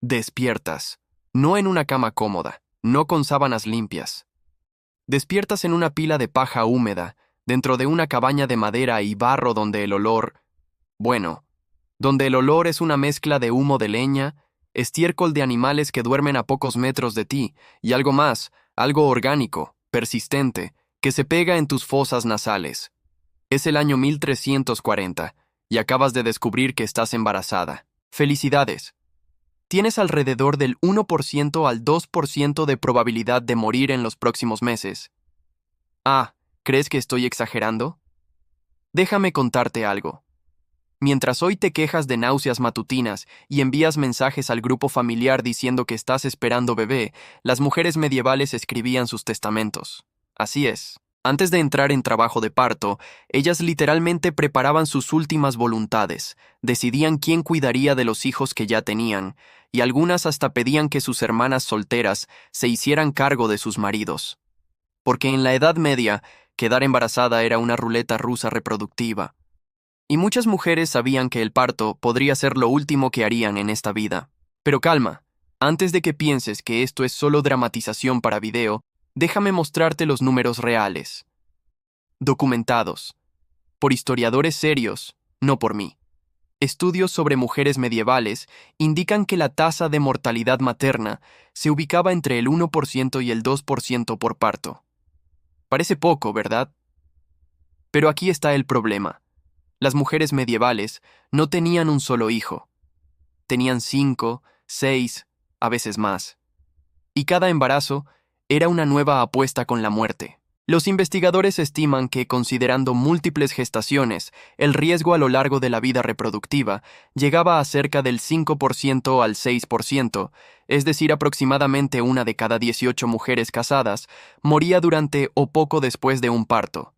Despiertas, no en una cama cómoda, no con sábanas limpias. Despiertas en una pila de paja húmeda, dentro de una cabaña de madera y barro bueno, donde el olor es una mezcla de humo de leña, estiércol de animales que duermen a pocos metros de ti, y algo más, algo orgánico, persistente, que se pega en tus fosas nasales. Es el año 1340, y acabas de descubrir que estás embarazada. ¡Felicidades! Tienes alrededor del 1% al 2% de probabilidad de morir en los próximos meses. Ah, ¿crees que estoy exagerando? Déjame contarte algo. Mientras hoy te quejas de náuseas matutinas y envías mensajes al grupo familiar diciendo que estás esperando bebé, las mujeres medievales escribían sus testamentos. Así es. Antes de entrar en trabajo de parto, ellas literalmente preparaban sus últimas voluntades, decidían quién cuidaría de los hijos que ya tenían, y algunas hasta pedían que sus hermanas solteras se hicieran cargo de sus maridos. Porque en la Edad Media, quedar embarazada era una ruleta rusa reproductiva. Y muchas mujeres sabían que el parto podría ser lo último que harían en esta vida. Pero calma, antes de que pienses que esto es solo dramatización para video, déjame mostrarte los números reales. Documentados. Por historiadores serios, no por mí. Estudios sobre mujeres medievales indican que la tasa de mortalidad materna se ubicaba entre el 1% y el 2% por parto. Parece poco, ¿verdad? Pero aquí está el problema. Las mujeres medievales no tenían un solo hijo. Tenían 5, 6, a veces más. Y cada embarazo era una nueva apuesta con la muerte. Los investigadores estiman que, considerando múltiples gestaciones, el riesgo a lo largo de la vida reproductiva llegaba a cerca del 5% al 6%, es decir, aproximadamente una de cada 18 mujeres casadas moría durante o poco después de un parto.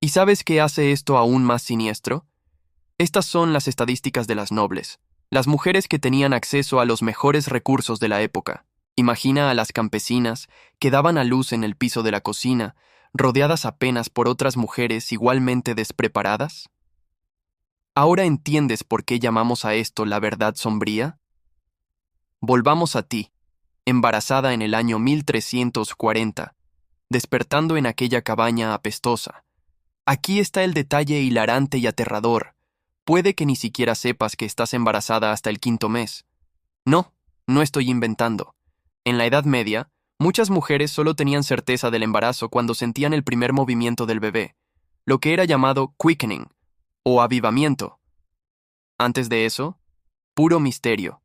¿Y sabes qué hace esto aún más siniestro? Estas son las estadísticas de las nobles, las mujeres que tenían acceso a los mejores recursos de la época. Imagina a las campesinas que daban a luz en el piso de la cocina, rodeadas apenas por otras mujeres igualmente despreparadas. ¿Ahora entiendes por qué llamamos a esto la verdad sombría? Volvamos a ti, embarazada en el año 1340, despertando en aquella cabaña apestosa. Aquí está el detalle hilarante y aterrador. Puede que ni siquiera sepas que estás embarazada hasta el 5.º mes. No, no estoy inventando. En la Edad Media, muchas mujeres solo tenían certeza del embarazo cuando sentían el primer movimiento del bebé, lo que era llamado quickening, o avivamiento. Antes de eso, puro misterio.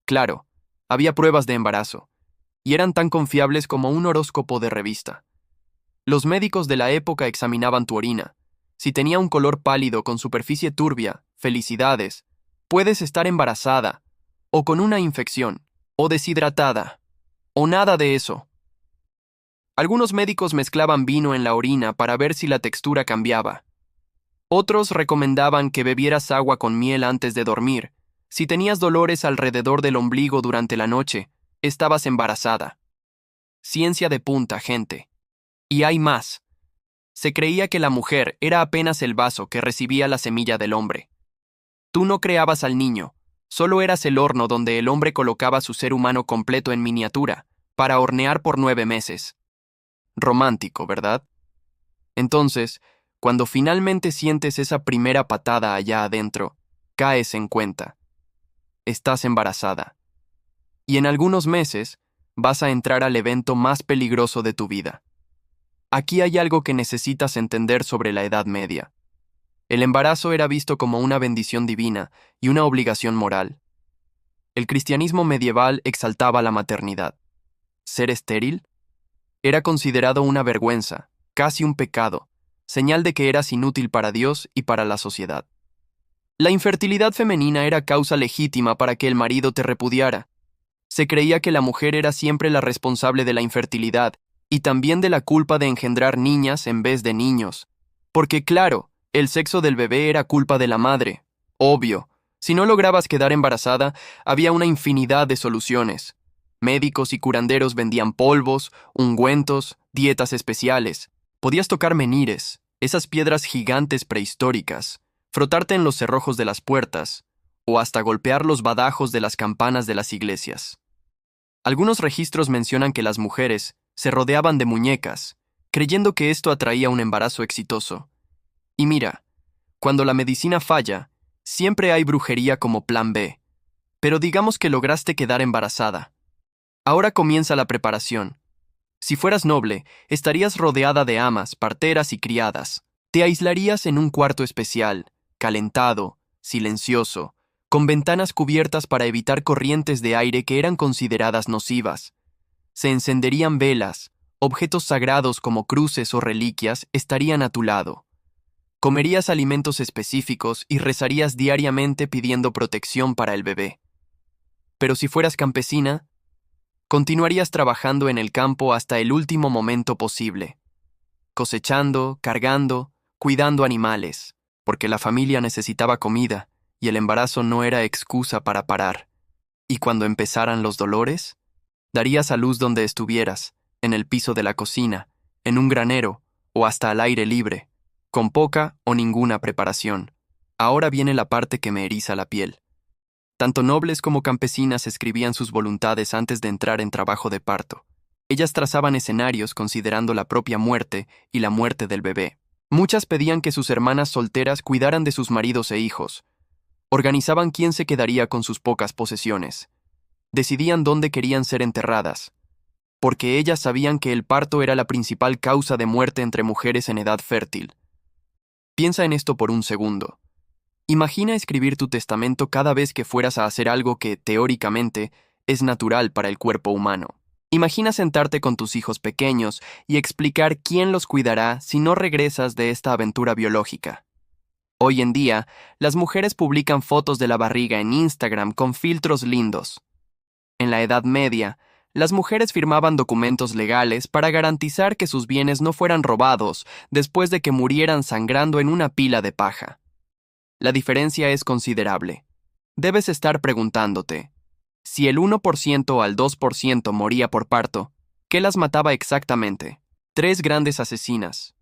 Claro, había pruebas de embarazo, y eran tan confiables como un horóscopo de revista. Los médicos de la época examinaban tu orina. Si tenía un color pálido con superficie turbia, felicidades, puedes estar embarazada, o con una infección, o deshidratada, o nada de eso. Algunos médicos mezclaban vino en la orina para ver si la textura cambiaba. Otros recomendaban que bebieras agua con miel antes de dormir. Si tenías dolores alrededor del ombligo durante la noche, estabas embarazada. Ciencia de punta, gente. Y hay más. Se creía que la mujer era apenas el vaso que recibía la semilla del hombre. Tú no creabas al niño, solo eras el horno donde el hombre colocaba su ser humano completo en miniatura, para hornear por 9 meses. Romántico, ¿verdad? Entonces, cuando finalmente sientes esa primera patada allá adentro, caes en cuenta. Estás embarazada. Y en algunos meses, vas a entrar al evento más peligroso de tu vida. Aquí hay algo que necesitas entender sobre la Edad Media. El embarazo era visto como una bendición divina y una obligación moral. El cristianismo medieval exaltaba la maternidad. ¿Ser estéril? Era considerado una vergüenza, casi un pecado, señal de que eras inútil para Dios y para la sociedad. La infertilidad femenina era causa legítima para que el marido te repudiara. Se creía que la mujer era siempre la responsable de la infertilidad y también de la culpa de engendrar niñas en vez de niños. Porque claro, el sexo del bebé era culpa de la madre. Obvio. Si no lograbas quedar embarazada, había una infinidad de soluciones. Médicos y curanderos vendían polvos, ungüentos, dietas especiales. Podías tocar menires, esas piedras gigantes prehistóricas, frotarte en los cerrojos de las puertas, o hasta golpear los badajos de las campanas de las iglesias. Algunos registros mencionan que las mujeres se rodeaban de muñecas, creyendo que esto atraía un embarazo exitoso. Y mira, cuando la medicina falla, siempre hay brujería como plan B. Pero digamos que lograste quedar embarazada. Ahora comienza la preparación. Si fueras noble, estarías rodeada de amas, parteras y criadas. Te aislarías en un cuarto especial, calentado, silencioso, con ventanas cubiertas para evitar corrientes de aire que eran consideradas nocivas. Se encenderían velas, objetos sagrados como cruces o reliquias estarían a tu lado. Comerías alimentos específicos y rezarías diariamente pidiendo protección para el bebé. Pero si fueras campesina, continuarías trabajando en el campo hasta el último momento posible, cosechando, cargando, cuidando animales, porque la familia necesitaba comida y el embarazo no era excusa para parar. Y cuando empezaran los dolores, darías a luz donde estuvieras, en el piso de la cocina, en un granero o hasta al aire libre, con poca o ninguna preparación. Ahora viene la parte que me eriza la piel. Tanto nobles como campesinas escribían sus voluntades antes de entrar en trabajo de parto. Ellas trazaban escenarios considerando la propia muerte y la muerte del bebé. Muchas pedían que sus hermanas solteras cuidaran de sus maridos e hijos. Organizaban quién se quedaría con sus pocas posesiones. Decidían dónde querían ser enterradas, porque ellas sabían que el parto era la principal causa de muerte entre mujeres en edad fértil. Piensa en esto por un segundo. Imagina escribir tu testamento cada vez que fueras a hacer algo que, teóricamente, es natural para el cuerpo humano. Imagina sentarte con tus hijos pequeños y explicar quién los cuidará si no regresas de esta aventura biológica. Hoy en día, las mujeres publican fotos de la barriga en Instagram con filtros lindos. En la Edad Media, las mujeres firmaban documentos legales para garantizar que sus bienes no fueran robados después de que murieran sangrando en una pila de paja. La diferencia es considerable. Debes estar preguntándote, si el 1% al 2% moría por parto, ¿qué las mataba exactamente? 3 grandes asesinas: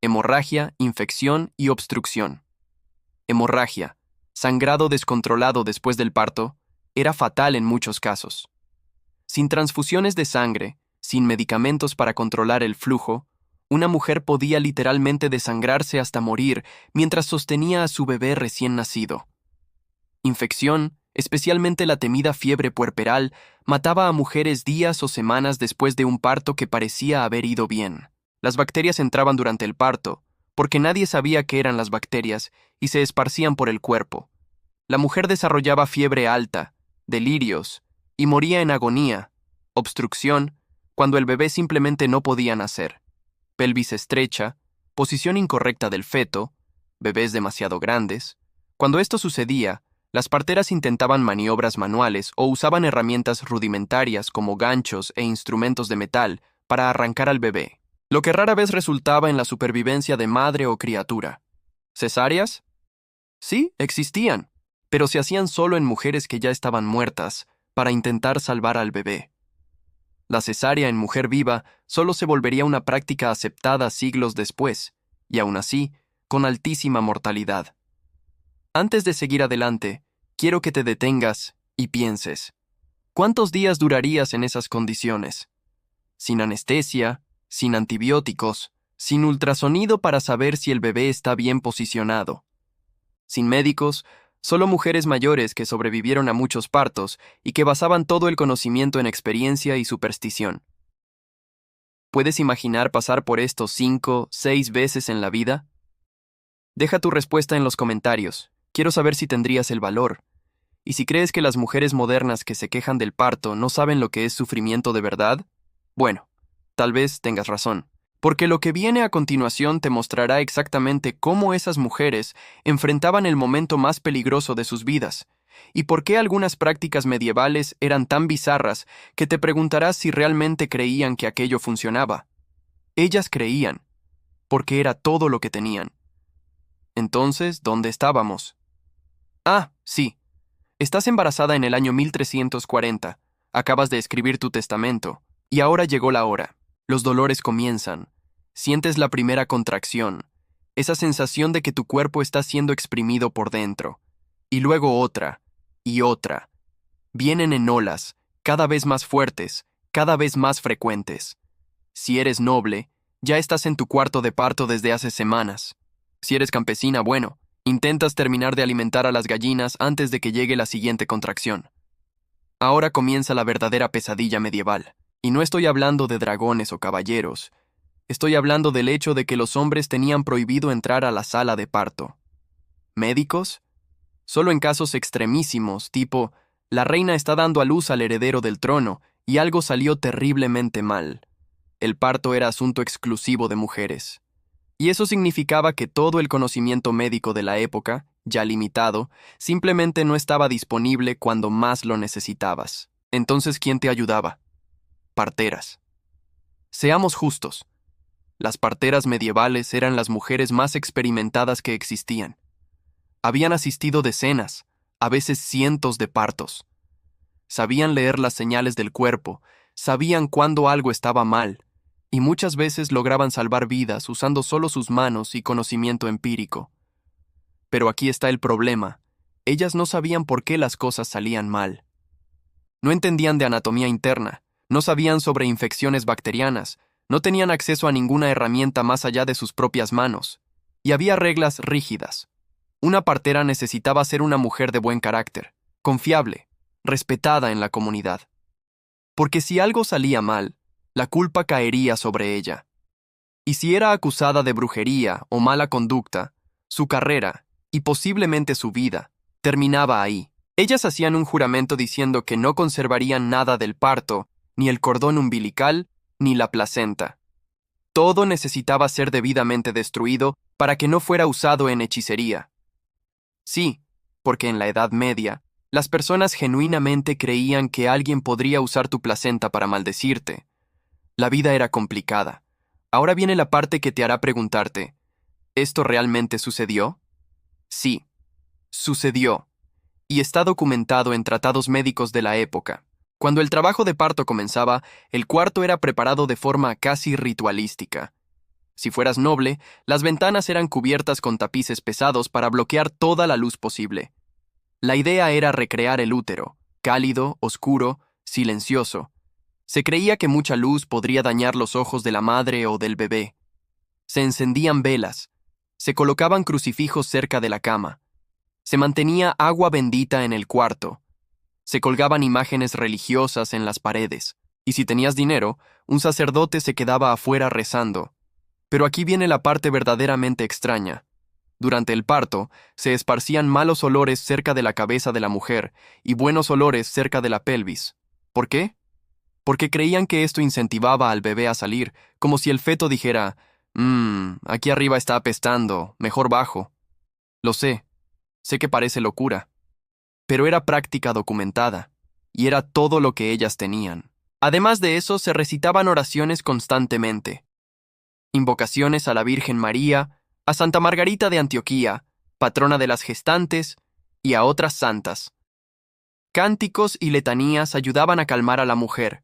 hemorragia, infección y obstrucción. Hemorragia, sangrado descontrolado después del parto, era fatal en muchos casos. Sin transfusiones de sangre, sin medicamentos para controlar el flujo, una mujer podía literalmente desangrarse hasta morir mientras sostenía a su bebé recién nacido. Infección, especialmente la temida fiebre puerperal, mataba a mujeres días o semanas después de un parto que parecía haber ido bien. Las bacterias entraban durante el parto, porque nadie sabía qué eran las bacterias, y se esparcían por el cuerpo. La mujer desarrollaba fiebre alta, delirios, y moría en agonía, obstrucción, cuando el bebé simplemente no podía nacer. Pelvis estrecha, posición incorrecta del feto, bebés demasiado grandes. Cuando esto sucedía, las parteras intentaban maniobras manuales o usaban herramientas rudimentarias como ganchos e instrumentos de metal para arrancar al bebé, lo que rara vez resultaba en la supervivencia de madre o criatura. ¿Cesáreas? Sí, existían, pero se hacían solo en mujeres que ya estaban muertas para intentar salvar al bebé. La cesárea en mujer viva solo se volvería una práctica aceptada siglos después, y aún así, con altísima mortalidad. Antes de seguir adelante, quiero que te detengas y pienses, ¿cuántos días durarías en esas condiciones? Sin anestesia, sin antibióticos, sin ultrasonido para saber si el bebé está bien posicionado. Sin médicos, solo mujeres mayores que sobrevivieron a muchos partos y que basaban todo el conocimiento en experiencia y superstición. ¿Puedes imaginar pasar por esto 5, 6 veces en la vida? Deja tu respuesta en los comentarios. Quiero saber si tendrías el valor. Y si crees que las mujeres modernas que se quejan del parto no saben lo que es sufrimiento de verdad, bueno, tal vez tengas razón. Porque lo que viene a continuación te mostrará exactamente cómo esas mujeres enfrentaban el momento más peligroso de sus vidas, y por qué algunas prácticas medievales eran tan bizarras que te preguntarás si realmente creían que aquello funcionaba. Ellas creían, porque era todo lo que tenían. Entonces, ¿dónde estábamos? Ah, sí. Estás embarazada en el año 1340, acabas de escribir tu testamento, y ahora llegó la hora. Los dolores comienzan. Sientes la primera contracción, esa sensación de que tu cuerpo está siendo exprimido por dentro. Y luego otra, y otra. Vienen en olas, cada vez más fuertes, cada vez más frecuentes. Si eres noble, ya estás en tu cuarto de parto desde hace semanas. Si eres campesina, bueno, intentas terminar de alimentar a las gallinas antes de que llegue la siguiente contracción. Ahora comienza la verdadera pesadilla medieval. Y no estoy hablando de dragones o caballeros. Estoy hablando del hecho de que los hombres tenían prohibido entrar a la sala de parto. ¿Médicos? Solo en casos extremísimos, tipo, la reina está dando a luz al heredero del trono y algo salió terriblemente mal. El parto era asunto exclusivo de mujeres. Y eso significaba que todo el conocimiento médico de la época, ya limitado, simplemente no estaba disponible cuando más lo necesitabas. Entonces, ¿quién te ayudaba? Parteras. Seamos justos. Las parteras medievales eran las mujeres más experimentadas que existían. Habían asistido decenas, a veces cientos de partos. Sabían leer las señales del cuerpo, sabían cuándo algo estaba mal, y muchas veces lograban salvar vidas usando solo sus manos y conocimiento empírico. Pero aquí está el problema. Ellas no sabían por qué las cosas salían mal. No entendían de anatomía interna, no sabían sobre infecciones bacterianas, no tenían acceso a ninguna herramienta más allá de sus propias manos, y había reglas rígidas. Una partera necesitaba ser una mujer de buen carácter, confiable, respetada en la comunidad. Porque si algo salía mal, la culpa caería sobre ella. Y si era acusada de brujería o mala conducta, su carrera, y posiblemente su vida, terminaba ahí. Ellas hacían un juramento diciendo que no conservarían nada del parto, ni el cordón umbilical, ni la placenta. Todo necesitaba ser debidamente destruido para que no fuera usado en hechicería. Sí, porque en la Edad Media, las personas genuinamente creían que alguien podría usar tu placenta para maldecirte. La vida era complicada. Ahora viene la parte que te hará preguntarte, ¿esto realmente sucedió? Sí, sucedió, y está documentado en tratados médicos de la época. Cuando el trabajo de parto comenzaba, el cuarto era preparado de forma casi ritualística. Si fueras noble, las ventanas eran cubiertas con tapices pesados para bloquear toda la luz posible. La idea era recrear el útero, cálido, oscuro, silencioso. Se creía que mucha luz podría dañar los ojos de la madre o del bebé. Se encendían velas, se colocaban crucifijos cerca de la cama, se mantenía agua bendita en el cuarto, se colgaban imágenes religiosas en las paredes, y si tenías dinero, un sacerdote se quedaba afuera rezando. Pero aquí viene la parte verdaderamente extraña. Durante el parto, se esparcían malos olores cerca de la cabeza de la mujer y buenos olores cerca de la pelvis. ¿Por qué? Porque creían que esto incentivaba al bebé a salir, como si el feto dijera, aquí arriba está apestando, mejor bajo. Lo sé que parece locura, pero era práctica documentada, y era todo lo que ellas tenían. Además de eso, se recitaban oraciones constantemente. Invocaciones a la Virgen María, a Santa Margarita de Antioquía, patrona de las gestantes, y a otras santas. Cánticos y letanías ayudaban a calmar a la mujer,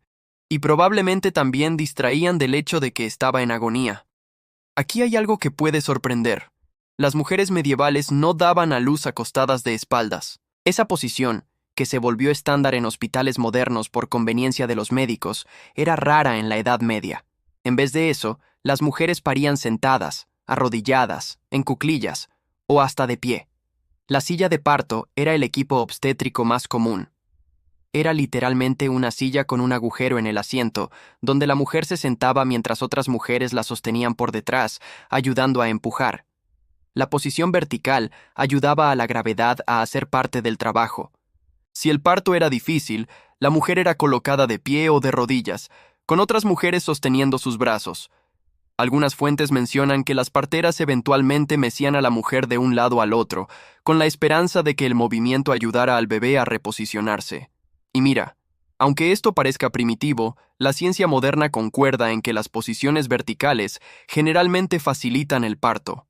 y probablemente también distraían del hecho de que estaba en agonía. Aquí hay algo que puede sorprender. Las mujeres medievales no daban a luz acostadas de espaldas. Esa posición, que se volvió estándar en hospitales modernos por conveniencia de los médicos, era rara en la Edad Media. En vez de eso, las mujeres parían sentadas, arrodilladas, en cuclillas o hasta de pie. La silla de parto era el equipo obstétrico más común. Era literalmente una silla con un agujero en el asiento, donde la mujer se sentaba mientras otras mujeres la sostenían por detrás, ayudando a empujar. La posición vertical ayudaba a la gravedad a hacer parte del trabajo. Si el parto era difícil, la mujer era colocada de pie o de rodillas, con otras mujeres sosteniendo sus brazos. Algunas fuentes mencionan que las parteras eventualmente mecían a la mujer de un lado al otro, con la esperanza de que el movimiento ayudara al bebé a reposicionarse. Y mira, aunque esto parezca primitivo, la ciencia moderna concuerda en que las posiciones verticales generalmente facilitan el parto.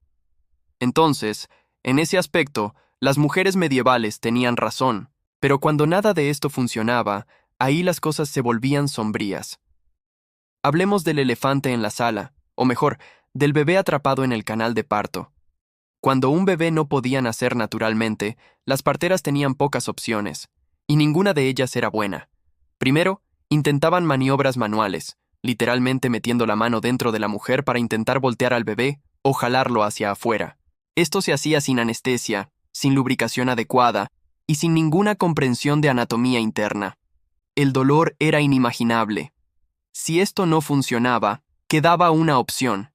Entonces, en ese aspecto, las mujeres medievales tenían razón, pero cuando nada de esto funcionaba, ahí las cosas se volvían sombrías. Hablemos del elefante en la sala, o mejor, del bebé atrapado en el canal de parto. Cuando un bebé no podía nacer naturalmente, las parteras tenían pocas opciones, y ninguna de ellas era buena. Primero, intentaban maniobras manuales, literalmente metiendo la mano dentro de la mujer para intentar voltear al bebé o jalarlo hacia afuera. Esto se hacía sin anestesia, sin lubricación adecuada y sin ninguna comprensión de anatomía interna. El dolor era inimaginable. Si esto no funcionaba, quedaba una opción: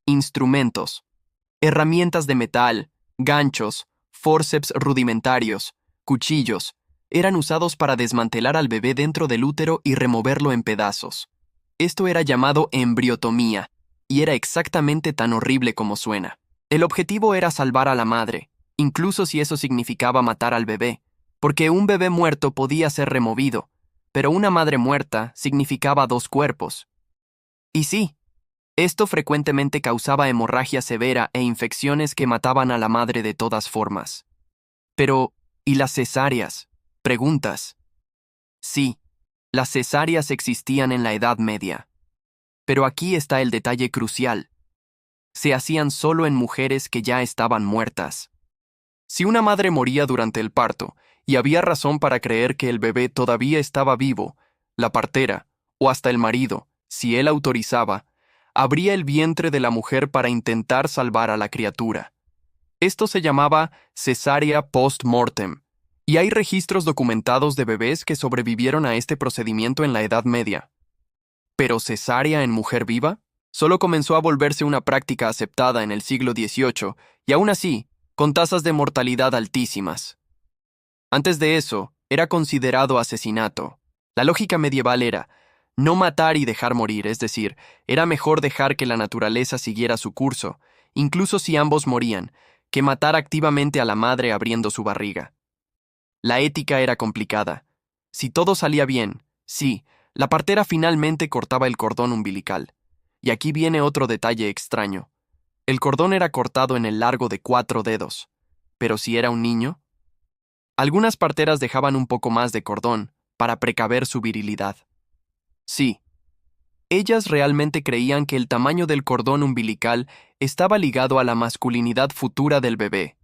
instrumentos, herramientas de metal, ganchos, fórceps rudimentarios, cuchillos, eran usados para desmantelar al bebé dentro del útero y removerlo en pedazos. Esto era llamado embriotomía, y era exactamente tan horrible como suena. El objetivo era salvar a la madre, incluso si eso significaba matar al bebé, porque un bebé muerto podía ser removido, pero una madre muerta significaba dos cuerpos. Y sí, esto frecuentemente causaba hemorragia severa e infecciones que mataban a la madre de todas formas. Pero, ¿y las cesáreas? Preguntas. Sí, las cesáreas existían en la Edad Media. Pero aquí está el detalle crucial. Se hacían solo en mujeres que ya estaban muertas. Si una madre moría durante el parto, y había razón para creer que el bebé todavía estaba vivo, la partera, o hasta el marido, si él autorizaba, abría el vientre de la mujer para intentar salvar a la criatura. Esto se llamaba cesárea post-mortem, y hay registros documentados de bebés que sobrevivieron a este procedimiento en la Edad Media. ¿Pero cesárea en mujer viva? Solo comenzó a volverse una práctica aceptada en el siglo XVIII, y aún así, con tasas de mortalidad altísimas. Antes de eso, era considerado asesinato. La lógica medieval era no matar y dejar morir, es decir, era mejor dejar que la naturaleza siguiera su curso, incluso si ambos morían, que matar activamente a la madre abriendo su barriga. La ética era complicada. Si todo salía bien, sí, la partera finalmente cortaba el cordón umbilical. Y aquí viene otro detalle extraño. El cordón era cortado en el largo de 4 dedos. Pero si era un niño, algunas parteras dejaban un poco más de cordón para precaver su virilidad. Sí, ellas realmente creían que el tamaño del cordón umbilical estaba ligado a la masculinidad futura del bebé.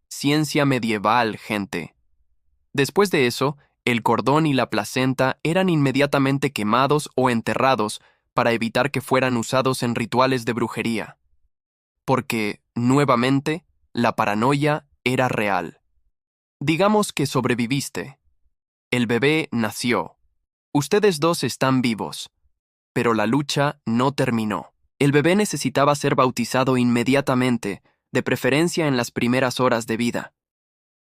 Ciencia medieval, gente. Después de eso, el cordón y la placenta eran inmediatamente quemados o enterrados para evitar que fueran usados en rituales de brujería. Porque, nuevamente, la paranoia era real. Digamos que sobreviviste. El bebé nació. Ustedes dos están vivos. Pero la lucha no terminó. El bebé necesitaba ser bautizado inmediatamente, de preferencia en las primeras horas de vida.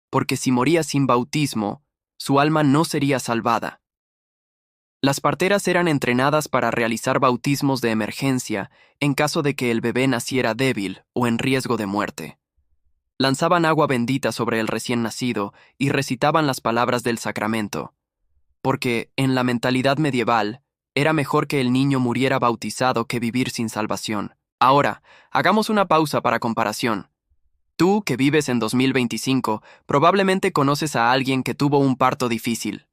Porque si moría sin bautismo, su alma no sería salvada. Las parteras eran entrenadas para realizar bautismos de emergencia en caso de que el bebé naciera débil o en riesgo de muerte. Lanzaban agua bendita sobre el recién nacido y recitaban las palabras del sacramento, porque, en la mentalidad medieval, era mejor que el niño muriera bautizado que vivir sin salvación. Ahora, hagamos una pausa para comparación. Tú, que vives en 2025, probablemente conoces a alguien que tuvo un parto difícil,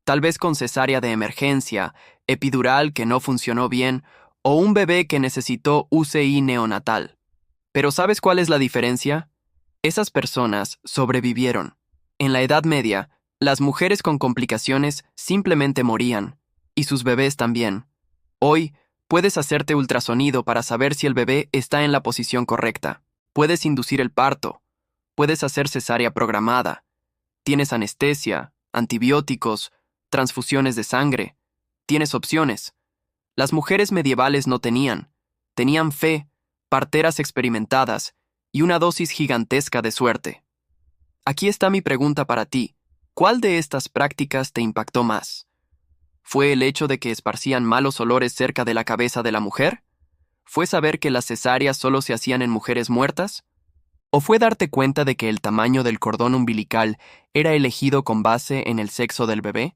tal vez con cesárea de emergencia, epidural que no funcionó bien, o un bebé que necesitó UCI neonatal. Pero ¿sabes cuál es la diferencia? Esas personas sobrevivieron. En la Edad Media, las mujeres con complicaciones simplemente morían, y sus bebés también. Hoy, puedes hacerte ultrasonido para saber si el bebé está en la posición correcta. Puedes inducir el parto. Puedes hacer cesárea programada. Tienes anestesia, antibióticos, transfusiones de sangre. Tienes opciones. Las mujeres medievales no tenían. Tenían fe, parteras experimentadas y una dosis gigantesca de suerte. Aquí está mi pregunta para ti. ¿Cuál de estas prácticas te impactó más? ¿Fue el hecho de que esparcían malos olores cerca de la cabeza de la mujer? ¿Fue saber que las cesáreas solo se hacían en mujeres muertas? ¿O fue darte cuenta de que el tamaño del cordón umbilical era elegido con base en el sexo del bebé?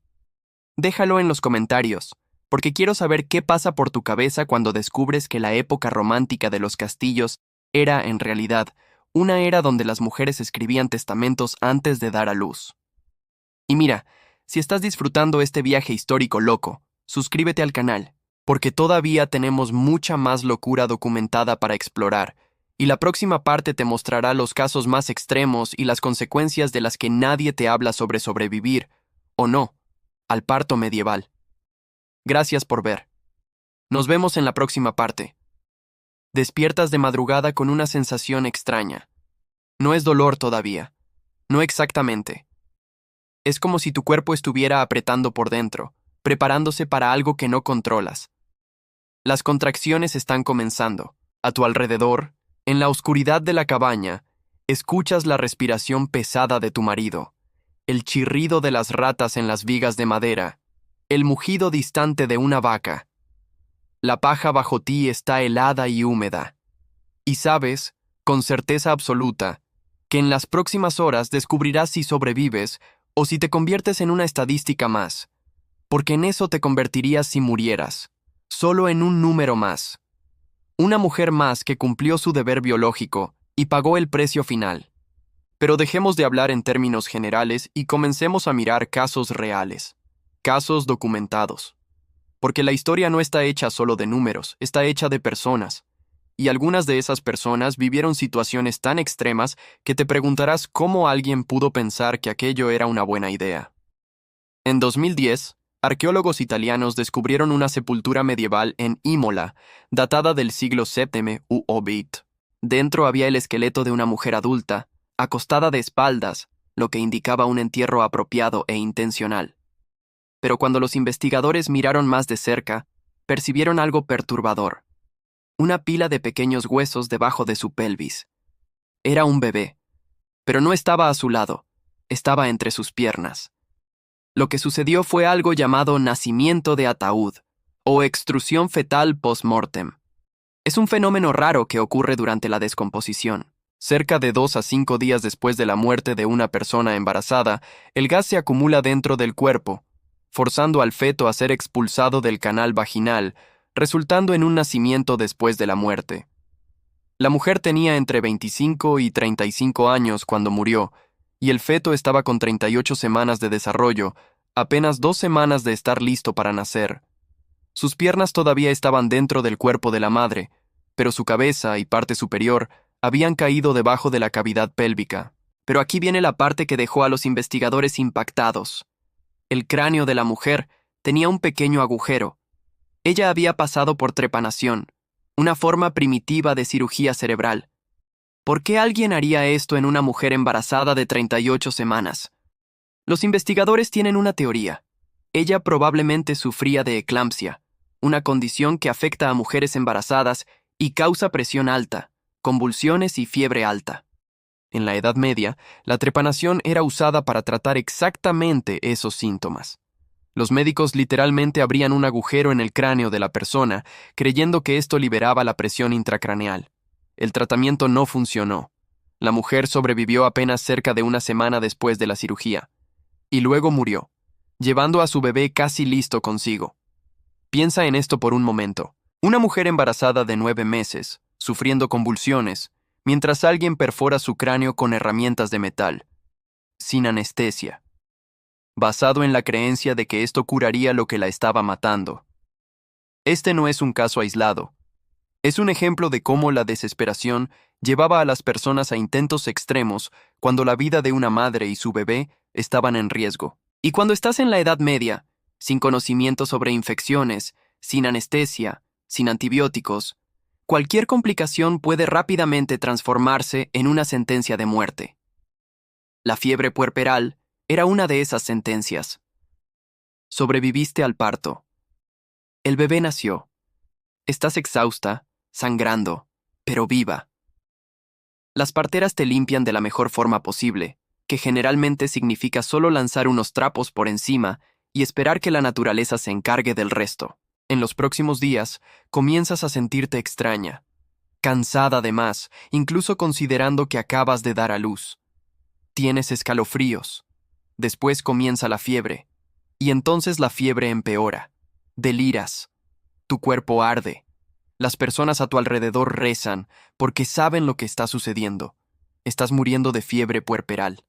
Déjalo en los comentarios, porque quiero saber qué pasa por tu cabeza cuando descubres que la época romántica de los castillos era, en realidad, una era donde las mujeres escribían testamentos antes de dar a luz. Y mira, si estás disfrutando este viaje histórico loco, suscríbete al canal, porque todavía tenemos mucha más locura documentada para explorar, y la próxima parte te mostrará los casos más extremos y las consecuencias de las que nadie te habla sobre sobrevivir, o no, al parto medieval. Gracias por ver. Nos vemos en la próxima parte. Despiertas de madrugada con una sensación extraña. No es dolor todavía. No exactamente. Es como si tu cuerpo estuviera apretando por dentro, preparándose para algo que no controlas. Las contracciones están comenzando. A tu alrededor, en la oscuridad de la cabaña, escuchas la respiración pesada de tu marido, el chirrido de las ratas en las vigas de madera, el mugido distante de una vaca. La paja bajo ti está helada y húmeda. Y sabes, con certeza absoluta, que en las próximas horas descubrirás si sobrevives o si te conviertes en una estadística más, porque en eso te convertirías si murieras, solo en un número más. Una mujer más que cumplió su deber biológico y pagó el precio final. Pero dejemos de hablar en términos generales y comencemos a mirar casos reales, casos documentados. Porque la historia no está hecha solo de números, está hecha de personas. Y algunas de esas personas vivieron situaciones tan extremas que te preguntarás cómo alguien pudo pensar que aquello era una buena idea. En 2010, arqueólogos italianos descubrieron una sepultura medieval en Imola, datada del siglo VII u Obit. Dentro había el esqueleto de una mujer adulta, acostada de espaldas, lo que indicaba un entierro apropiado e intencional. Pero cuando los investigadores miraron más de cerca, percibieron algo perturbador. Una pila de pequeños huesos debajo de su pelvis. Era un bebé, pero no estaba a su lado, estaba entre sus piernas. Lo que sucedió fue algo llamado nacimiento de ataúd, o extrusión fetal post-mortem. Es un fenómeno raro que ocurre durante la descomposición. Cerca de 2 a 5 días después de la muerte de una persona embarazada, el gas se acumula dentro del cuerpo, forzando al feto a ser expulsado del canal vaginal, resultando en un nacimiento después de la muerte. La mujer tenía entre 25 y 35 años cuando murió, y el feto estaba con 38 semanas de desarrollo, apenas 2 semanas de estar listo para nacer. Sus piernas todavía estaban dentro del cuerpo de la madre, pero su cabeza y parte superior habían caído debajo de la cavidad pélvica. Pero aquí viene la parte que dejó a los investigadores impactados. El cráneo de la mujer tenía un pequeño agujero. Ella había pasado por trepanación, una forma primitiva de cirugía cerebral. ¿Por qué alguien haría esto en una mujer embarazada de 38 semanas? Los investigadores tienen una teoría. Ella probablemente sufría de eclampsia, una condición que afecta a mujeres embarazadas y causa presión alta, convulsiones y fiebre alta. En la Edad Media, la trepanación era usada para tratar exactamente esos síntomas. Los médicos literalmente abrían un agujero en el cráneo de la persona, creyendo que esto liberaba la presión intracraneal. El tratamiento no funcionó. La mujer sobrevivió apenas cerca de una semana después de la cirugía. Y luego murió, llevando a su bebé casi listo consigo. Piensa en esto por un momento. Una mujer embarazada de 9 meses, sufriendo convulsiones, mientras alguien perfora su cráneo con herramientas de metal, sin anestesia, basado en la creencia de que esto curaría lo que la estaba matando. Este no es un caso aislado. Es un ejemplo de cómo la desesperación llevaba a las personas a intentos extremos cuando la vida de una madre y su bebé estaban en riesgo. Y cuando estás en la Edad Media, sin conocimiento sobre infecciones, sin anestesia, sin antibióticos, cualquier complicación puede rápidamente transformarse en una sentencia de muerte. La fiebre puerperal era una de esas sentencias. Sobreviviste al parto. El bebé nació. Estás exhausta, sangrando, pero viva. Las parteras te limpian de la mejor forma posible, que generalmente significa solo lanzar unos trapos por encima y esperar que la naturaleza se encargue del resto. En los próximos días, comienzas a sentirte extraña, cansada además, incluso considerando que acabas de dar a luz. Tienes escalofríos. Después comienza la fiebre, y entonces la fiebre empeora. Deliras. Tu cuerpo arde. Las personas a tu alrededor rezan porque saben lo que está sucediendo. Estás muriendo de fiebre puerperal.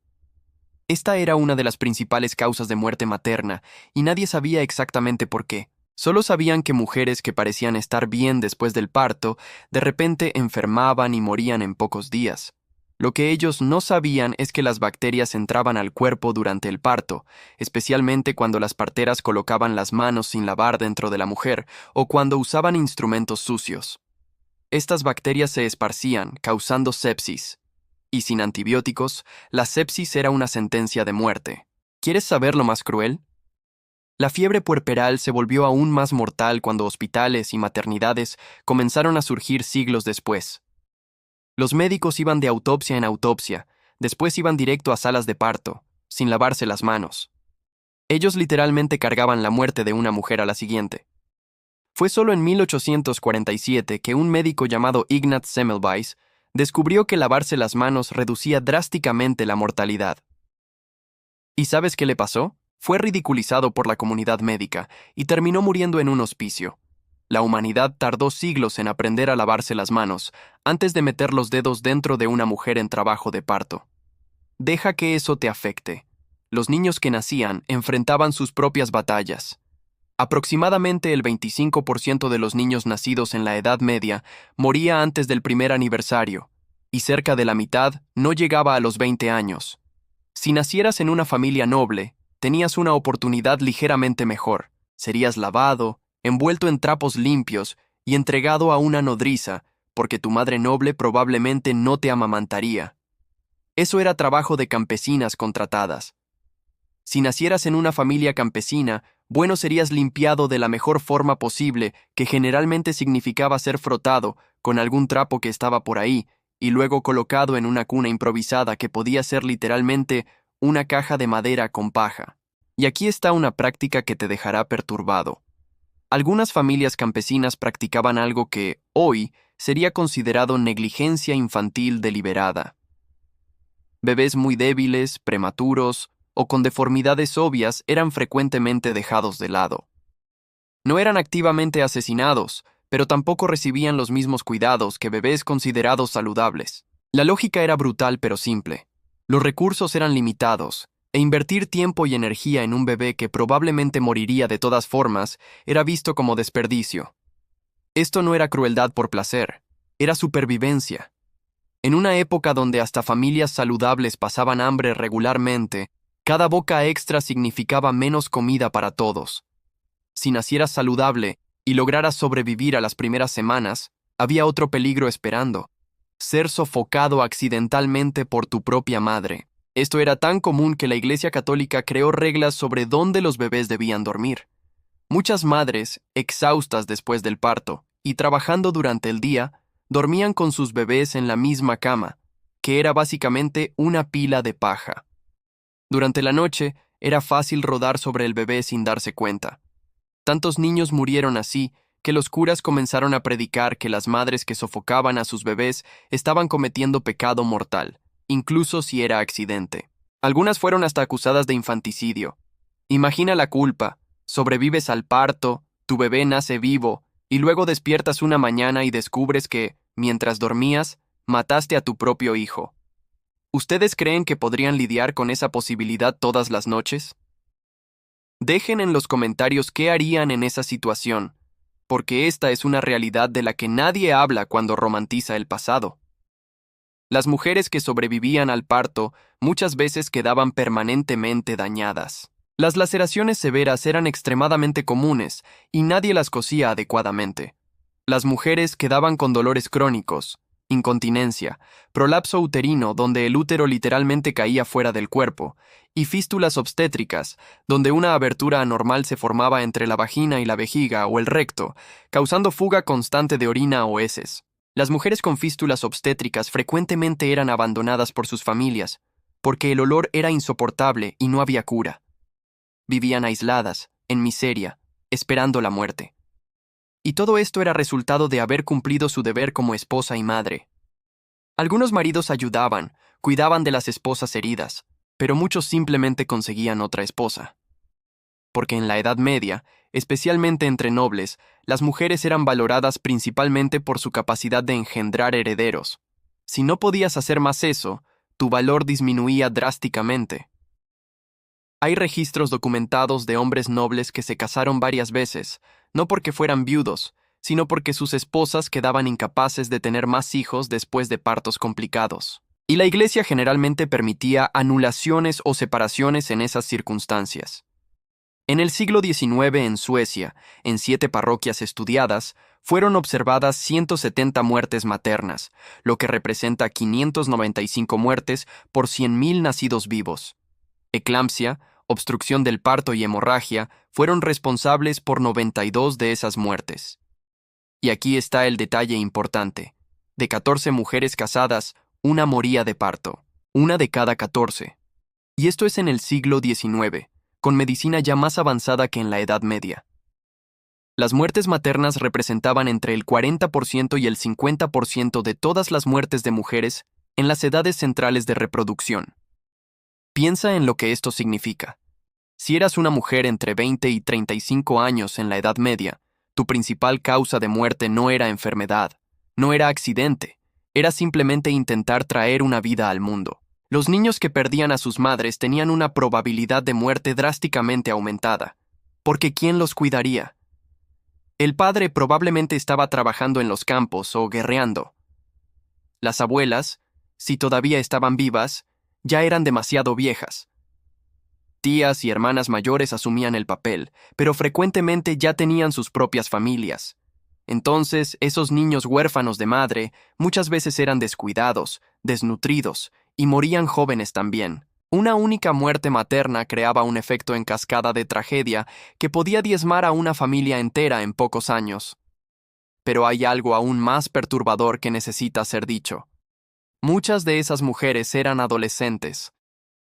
Esta era una de las principales causas de muerte materna, y nadie sabía exactamente por qué. Solo sabían que mujeres que parecían estar bien después del parto, de repente enfermaban y morían en pocos días. Lo que ellos no sabían es que las bacterias entraban al cuerpo durante el parto, especialmente cuando las parteras colocaban las manos sin lavar dentro de la mujer o cuando usaban instrumentos sucios. Estas bacterias se esparcían, causando sepsis. Y sin antibióticos, la sepsis era una sentencia de muerte. ¿Quieres saber lo más cruel? La fiebre puerperal se volvió aún más mortal cuando hospitales y maternidades comenzaron a surgir siglos después. Los médicos iban de autopsia en autopsia, después iban directo a salas de parto, sin lavarse las manos. Ellos literalmente cargaban la muerte de una mujer a la siguiente. Fue solo en 1847 que un médico llamado Ignaz Semmelweis descubrió que lavarse las manos reducía drásticamente la mortalidad. ¿Y sabes qué le pasó? Fue ridiculizado por la comunidad médica y terminó muriendo en un hospicio. La humanidad tardó siglos en aprender a lavarse las manos antes de meter los dedos dentro de una mujer en trabajo de parto. Deja que eso te afecte. Los niños que nacían enfrentaban sus propias batallas. Aproximadamente el 25% de los niños nacidos en la Edad Media moría antes del primer aniversario, y cerca de la mitad no llegaba a los 20 años. Si nacieras en una familia noble, tenías una oportunidad ligeramente mejor. Serías lavado, envuelto en trapos limpios y entregado a una nodriza, porque tu madre noble probablemente no te amamantaría. Eso era trabajo de campesinas contratadas. Si nacieras en una familia campesina, bueno, serías limpiado de la mejor forma posible, que generalmente significaba ser frotado con algún trapo que estaba por ahí, y luego colocado en una cuna improvisada que podía ser literalmente una caja de madera con paja. Y aquí está una práctica que te dejará perturbado. Algunas familias campesinas practicaban algo que, hoy, sería considerado negligencia infantil deliberada. Bebés muy débiles, prematuros o con deformidades obvias eran frecuentemente dejados de lado. No eran activamente asesinados, pero tampoco recibían los mismos cuidados que bebés considerados saludables. La lógica era brutal pero simple. Los recursos eran limitados, e invertir tiempo y energía en un bebé que probablemente moriría de todas formas era visto como desperdicio. Esto no era crueldad por placer, era supervivencia. En una época donde hasta familias saludables pasaban hambre regularmente, cada boca extra significaba menos comida para todos. Si nacieras saludable y lograras sobrevivir a las primeras semanas, había otro peligro esperando: ser sofocado accidentalmente por tu propia madre. Esto era tan común que la Iglesia Católica creó reglas sobre dónde los bebés debían dormir. Muchas madres, exhaustas después del parto y trabajando durante el día, dormían con sus bebés en la misma cama, que era básicamente una pila de paja. Durante la noche, era fácil rodar sobre el bebé sin darse cuenta. Tantos niños murieron así que los curas comenzaron a predicar que las madres que sofocaban a sus bebés estaban cometiendo pecado mortal, incluso si era accidente. Algunas fueron hasta acusadas de infanticidio. Imagina la culpa: sobrevives al parto, tu bebé nace vivo, y luego despiertas una mañana y descubres que, mientras dormías, mataste a tu propio hijo. ¿Ustedes creen que podrían lidiar con esa posibilidad todas las noches? Dejen en los comentarios qué harían en esa situación, porque esta es una realidad de la que nadie habla cuando romantiza el pasado. Las mujeres que sobrevivían al parto muchas veces quedaban permanentemente dañadas. Las laceraciones severas eran extremadamente comunes y nadie las cosía adecuadamente. Las mujeres quedaban con dolores crónicos, incontinencia, prolapso uterino donde el útero literalmente caía fuera del cuerpo, y fístulas obstétricas, donde una abertura anormal se formaba entre la vagina y la vejiga o el recto, causando fuga constante de orina o heces. Las mujeres con fístulas obstétricas frecuentemente eran abandonadas por sus familias, porque el olor era insoportable y no había cura. Vivían aisladas, en miseria, esperando la muerte. Y todo esto era resultado de haber cumplido su deber como esposa y madre. Algunos maridos ayudaban, cuidaban de las esposas heridas, pero muchos simplemente conseguían otra esposa. Porque en la Edad Media, especialmente entre nobles, las mujeres eran valoradas principalmente por su capacidad de engendrar herederos. Si no podías hacer más eso, tu valor disminuía drásticamente. Hay registros documentados de hombres nobles que se casaron varias veces, no porque fueran viudos, sino porque sus esposas quedaban incapaces de tener más hijos después de partos complicados. Y la Iglesia generalmente permitía anulaciones o separaciones en esas circunstancias. En el siglo XIX en Suecia, en 7 parroquias estudiadas, fueron observadas 170 muertes maternas, lo que representa 595 muertes por 100.000 nacidos vivos. Eclampsia, obstrucción del parto y hemorragia fueron responsables por 92 de esas muertes. Y aquí está el detalle importante. De 14 mujeres casadas, una moría de parto. Una de cada 14. Y esto es en el siglo XIX, con medicina ya más avanzada que en la Edad Media. Las muertes maternas representaban entre el 40% y el 50% de todas las muertes de mujeres en las edades centrales de reproducción. Piensa en lo que esto significa. Si eras una mujer entre 20 y 35 años en la Edad Media, tu principal causa de muerte no era enfermedad, no era accidente, era simplemente intentar traer una vida al mundo. Los niños que perdían a sus madres tenían una probabilidad de muerte drásticamente aumentada, porque ¿quién los cuidaría? El padre probablemente estaba trabajando en los campos o guerreando. Las abuelas, si todavía estaban vivas, ya eran demasiado viejas. Tías y hermanas mayores asumían el papel, pero frecuentemente ya tenían sus propias familias. Entonces, esos niños huérfanos de madre muchas veces eran descuidados, desnutridos, y morían jóvenes también. Una única muerte materna creaba un efecto en cascada de tragedia que podía diezmar a una familia entera en pocos años. Pero hay algo aún más perturbador que necesita ser dicho. Muchas de esas mujeres eran adolescentes.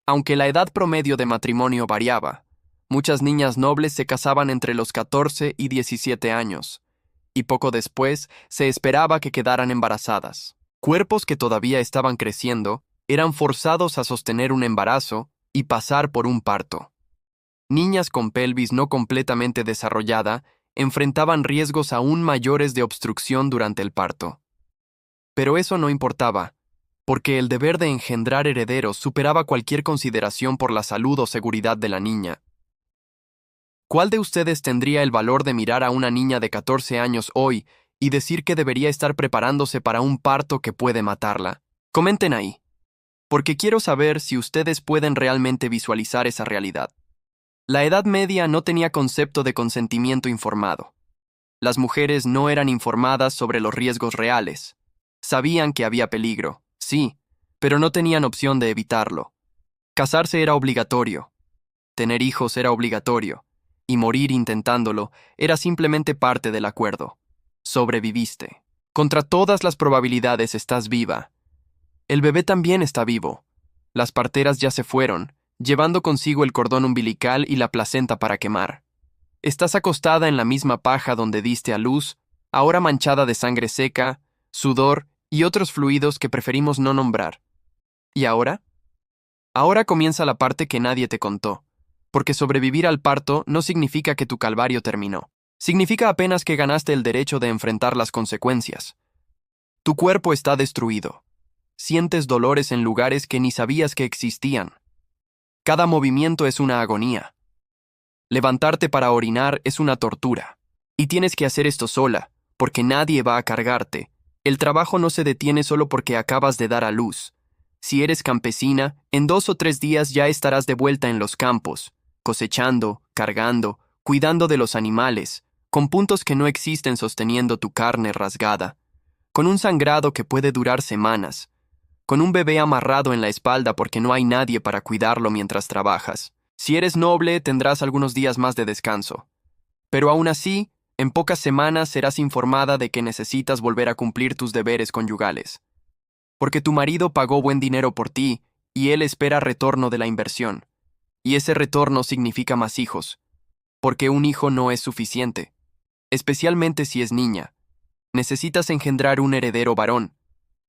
Aunque la edad promedio de matrimonio variaba, muchas niñas nobles se casaban entre los 14 y 17 años, y poco después se esperaba que quedaran embarazadas. Cuerpos que todavía estaban creciendo eran forzados a sostener un embarazo y pasar por un parto. Niñas con pelvis no completamente desarrollada enfrentaban riesgos aún mayores de obstrucción durante el parto. Pero eso no importaba, porque el deber de engendrar herederos superaba cualquier consideración por la salud o seguridad de la niña. ¿Cuál de ustedes tendría el valor de mirar a una niña de 14 años hoy y decir que debería estar preparándose para un parto que puede matarla? Comenten ahí, porque quiero saber si ustedes pueden realmente visualizar esa realidad. La Edad Media no tenía concepto de consentimiento informado. Las mujeres no eran informadas sobre los riesgos reales. Sabían que había peligro, sí, pero no tenían opción de evitarlo. Casarse era obligatorio. Tener hijos era obligatorio. Y morir intentándolo era simplemente parte del acuerdo. Sobreviviste. Contra todas las probabilidades estás viva. El bebé también está vivo. Las parteras ya se fueron, llevando consigo el cordón umbilical y la placenta para quemar. Estás acostada en la misma paja donde diste a luz, ahora manchada de sangre seca, sudor y otros fluidos que preferimos no nombrar. ¿Y ahora? Ahora comienza la parte que nadie te contó, porque sobrevivir al parto no significa que tu calvario terminó. Significa apenas que ganaste el derecho de enfrentar las consecuencias. Tu cuerpo está destruido. Sientes dolores en lugares que ni sabías que existían. Cada movimiento es una agonía. Levantarte para orinar es una tortura. Y tienes que hacer esto sola, porque nadie va a cargarte. El trabajo no se detiene solo porque acabas de dar a luz. Si eres campesina, en 2 o 3 días ya estarás de vuelta en los campos, cosechando, cargando, cuidando de los animales, con puntos que no existen sosteniendo tu carne rasgada, con un sangrado que puede durar semanas, con un bebé amarrado en la espalda porque no hay nadie para cuidarlo mientras trabajas. Si eres noble, tendrás algunos días más de descanso. Pero aún así, en pocas semanas serás informada de que necesitas volver a cumplir tus deberes conyugales. Porque tu marido pagó buen dinero por ti y él espera retorno de la inversión. Y ese retorno significa más hijos. Porque un hijo no es suficiente. Especialmente si es niña. Necesitas engendrar un heredero varón.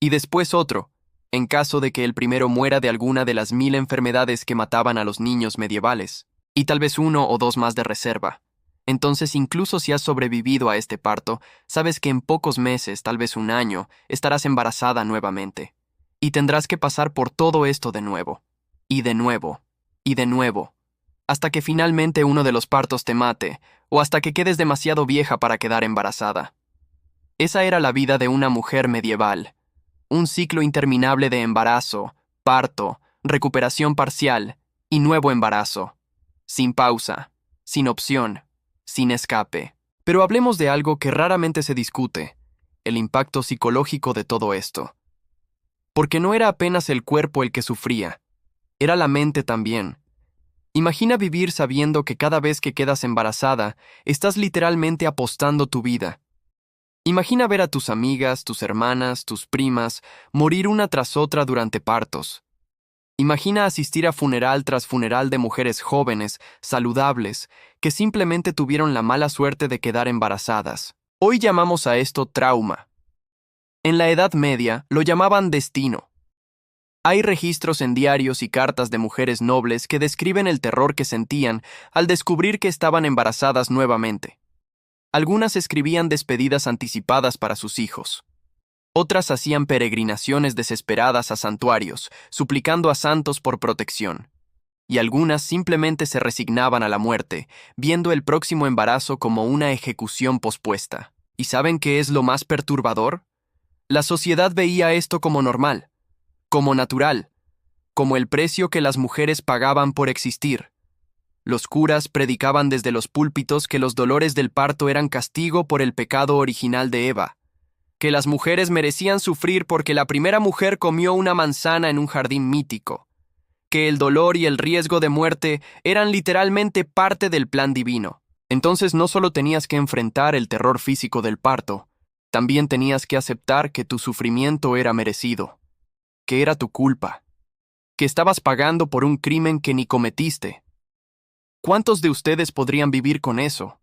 Y después otro, en caso de que el primero muera de alguna de las 1000 enfermedades que mataban a los niños medievales. Y tal vez 1 o 2 más de reserva. Entonces, incluso si has sobrevivido a este parto, sabes que en pocos meses, tal vez 1 año, estarás embarazada nuevamente. Y tendrás que pasar por todo esto de nuevo. Y de nuevo. Y de nuevo. hasta que finalmente uno de los partos te mate, o hasta que quedes demasiado vieja para quedar embarazada. Esa era la vida de una mujer medieval. Un ciclo interminable de embarazo, parto, recuperación parcial y nuevo embarazo. Sin pausa, sin opción, sin escape. Pero hablemos de algo que raramente se discute, el impacto psicológico de todo esto. Porque no era apenas el cuerpo el que sufría, era la mente también. Imagina vivir sabiendo que cada vez que quedas embarazada, estás literalmente apostando tu vida. Imagina ver a tus amigas, tus hermanas, tus primas, morir una tras otra durante partos. Imagina asistir a funeral tras funeral de mujeres jóvenes, saludables, que simplemente tuvieron la mala suerte de quedar embarazadas. Hoy llamamos a esto trauma. En la Edad Media lo llamaban destino. Hay registros en diarios y cartas de mujeres nobles que describen el terror que sentían al descubrir que estaban embarazadas nuevamente. Algunas escribían despedidas anticipadas para sus hijos. Otras hacían peregrinaciones desesperadas a santuarios, suplicando a santos por protección. Y algunas simplemente se resignaban a la muerte, viendo el próximo embarazo como una ejecución pospuesta. ¿Y saben qué es lo más perturbador? La sociedad veía esto como normal, como natural, como el precio que las mujeres pagaban por existir. Los curas predicaban desde los púlpitos que los dolores del parto eran castigo por el pecado original de Eva, que las mujeres merecían sufrir porque la primera mujer comió una manzana en un jardín mítico, que el dolor y el riesgo de muerte eran literalmente parte del plan divino. Entonces no solo tenías que enfrentar el terror físico del parto, también tenías que aceptar que tu sufrimiento era merecido, que era tu culpa, que estabas pagando por un crimen que ni cometiste. ¿Cuántos de ustedes podrían vivir con eso?